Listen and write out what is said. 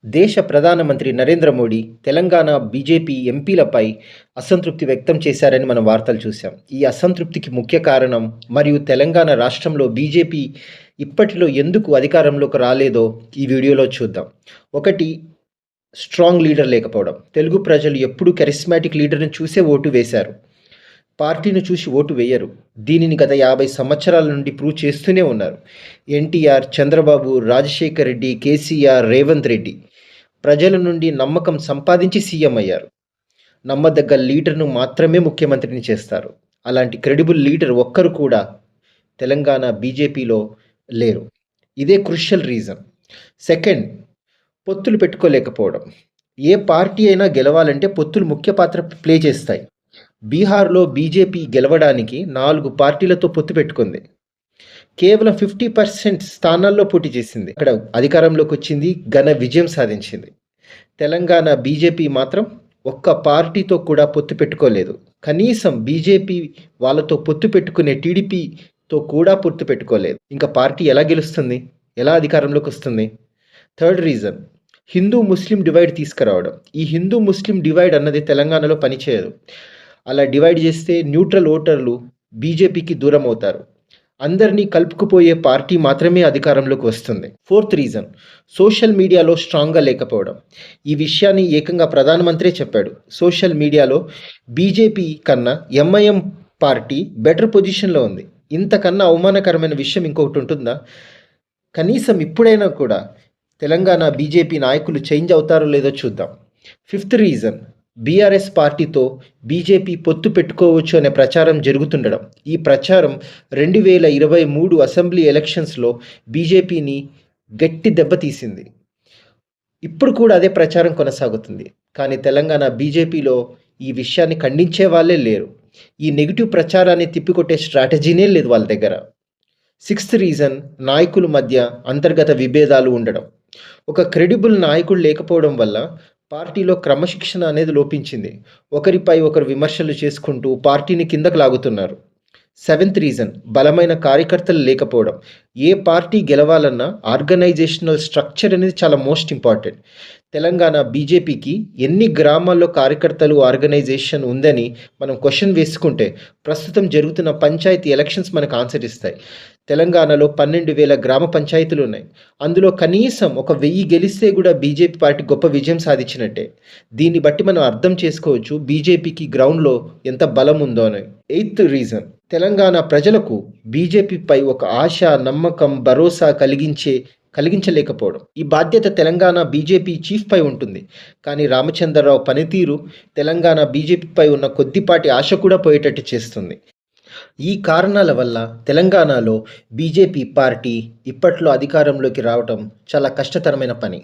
దేశ ప్రధానమంత్రి నరేంద్ర మోడీ తెలంగాణ బీజేపీ ఎంపీలపై అసంతృప్తి వ్యక్తం చేశారని మనం వార్తలు చూసాం. ఈ అసంతృప్తికి ముఖ్య కారణం మరియు తెలంగాణ రాష్ట్రంలో బీజేపీ ఇప్పటిలో ఎందుకు అధికారంలోకి రాలేదో ఈ వీడియోలో చూద్దాం. ఒకటి, స్ట్రాంగ్ లీడర్ లేకపోవడం. తెలుగు ప్రజలు ఎప్పుడూ కరిస్మాటిక్ లీడర్ని చూసే ఓటు వేశారు, పార్టీని చూసి ఓటు వేయరు. దీనిని గత 50 సంవత్సరాల నుండి ప్రూవ్ చేస్తూనే ఉన్నారు. ఎన్టీఆర్, చంద్రబాబు, రాజశేఖర్ రెడ్డి, కేసీఆర్, రేవంత్ రెడ్డి ప్రజల నుండి నమ్మకం సంపాదించి సీఎం అయ్యారు. నమ్మదగ్గ లీడర్ను మాత్రమే ముఖ్యమంత్రిని చేస్తారు. అలాంటి క్రెడిబుల్ లీడర్ ఒక్కరు కూడా తెలంగాణ బీజేపీలో లేరు. ఇదే క్రూషియల్ రీజన్. సెకండ్, పొత్తులు పెట్టుకోలేకపోవడం. ఏ పార్టీ అయినా గెలవాలంటే పొత్తులు ముఖ్య పాత్ర ప్లే చేస్తాయి. బీహార్లో బీజేపీ గెలవడానికి 4 పార్టీలతో పొత్తు పెట్టుకుంది. కేవలం 50% స్థానాల్లో పోటీ చేసింది. అక్కడ అధికారంలోకి వచ్చింది, ఘన విజయం సాధించింది. తెలంగాణ బీజేపీ మాత్రం ఒక్క పార్టీతో కూడా పొత్తు పెట్టుకోలేదు. కనీసం బీజేపీ వాళ్ళతో పొత్తు పెట్టుకునే టీడీపీతో కూడా పొత్తు పెట్టుకోలేదు. ఇంకా పార్టీ ఎలా గెలుస్తుంది? ఎలా అధికారంలోకి వస్తుంది? థర్డ్ రీజన్, హిందూ ముస్లిం డివైడ్ తీసుకురావడం. ఈ హిందూ ముస్లిం డివైడ్ అన్నది తెలంగాణలో పనిచేయదు. అలా డివైడ్ చేస్తే న్యూట్రల్ ఓటర్లు బీజేపీకి దూరం అవుతారు. అందరినీ కలుపుకుపోయే పార్టీ మాత్రమే అధికారంలోకి వస్తుంది. ఫోర్త్ రీజన్, సోషల్ మీడియాలో స్ట్రాంగ్గా లేకపోవడం. ఈ విషయాన్ని ఏకంగా ప్రధానమంత్రే చెప్పాడు. సోషల్ మీడియాలో బీజేపీ కన్నా ఎంఐఎం పార్టీ బెటర్ పొజిషన్లో ఉంది. ఇంతకన్నా అవమానకరమైన విషయం ఇంకొకటి ఉంటుందా? కనీసం ఇప్పుడైనా కూడా తెలంగాణ బీజేపీ నాయకులు చేంజ్ అవుతారో లేదో చూద్దాం. ఫిఫ్త్ రీజన్, బీఆర్ఎస్ పార్టీతో బీజేపీ పొత్తు పెట్టుకోవచ్చు అనే ప్రచారం జరుగుతుండడం. ఈ ప్రచారం 2023 అసెంబ్లీ ఎలక్షన్స్లో బీజేపీని గట్టి దెబ్బతీసింది. ఇప్పుడు కూడా అదే ప్రచారం కొనసాగుతుంది. కానీ తెలంగాణ బీజేపీలో ఈ విషయాన్ని ఖండించే వాళ్ళే లేరు. ఈ నెగిటివ్ ప్రచారాన్ని తిప్పికొట్టే స్ట్రాటజీనే లేదు వాళ్ళ దగ్గర. సిక్స్త్ రీజన్, నాయకుల మధ్య అంతర్గత విభేదాలు ఉండడం. ఒక క్రెడిబుల్ నాయకుడు లేకపోవడం వల్ల పార్టీలో క్రమశిక్షణ అనేది లోపించింది. ఒకరిపై ఒకరు విమర్శలు చేసుకుంటూ పార్టీని కిందకు లాగుతున్నారు. సెవెంత్ రీజన్, బలమైన కార్యకర్తలు లేకపోవడం. ఏ పార్టీ గెలవాలన్నా ఆర్గనైజేషనల్ స్ట్రక్చర్ అనేది చాలా మోస్ట్ ఇంపార్టెంట్. తెలంగాణ బీజేపీకి ఎన్ని గ్రామాల్లో కార్యకర్తలు ఆర్గనైజేషన్ ఉందని మనం క్వశ్చన్ వేసుకుంటే ప్రస్తుతం జరుగుతున్న పంచాయతీ ఎలక్షన్స్ మనకు ఆన్సర్ ఇస్తాయి. తెలంగాణలో 12,000 గ్రామ పంచాయతీలు ఉన్నాయి. అందులో కనీసం 1,000 గెలిస్తే కూడా బీజేపీ పార్టీ గొప్ప విజయం సాధించినట్టే. దీన్ని బట్టి మనం అర్థం చేసుకోవచ్చు బీజేపీకి గ్రౌండ్లో ఎంత బలం ఉందో అని. ఎయిత్ రీజన్, తెలంగాణ ప్రజలకు బీజేపీపై ఒక ఆశ, నమ్మకం, భరోసా కలిగించలేకపోవడం. ఈ బాధ్యత తెలంగాణ బీజేపీ చీఫ్పై ఉంటుంది. కానీ రామచంద్రరావు పనితీరు తెలంగాణ బీజేపీపై ఉన్న కొద్దిపాటి ఆశ కూడా పోయేటట్టు చేస్తుంది. ఈ కారణాల వల్ల తెలంగాణలో బీజేపీ పార్టీ ఇప్పట్లో అధికారంలోకి రావడం చాలా కష్టతరమైన పని.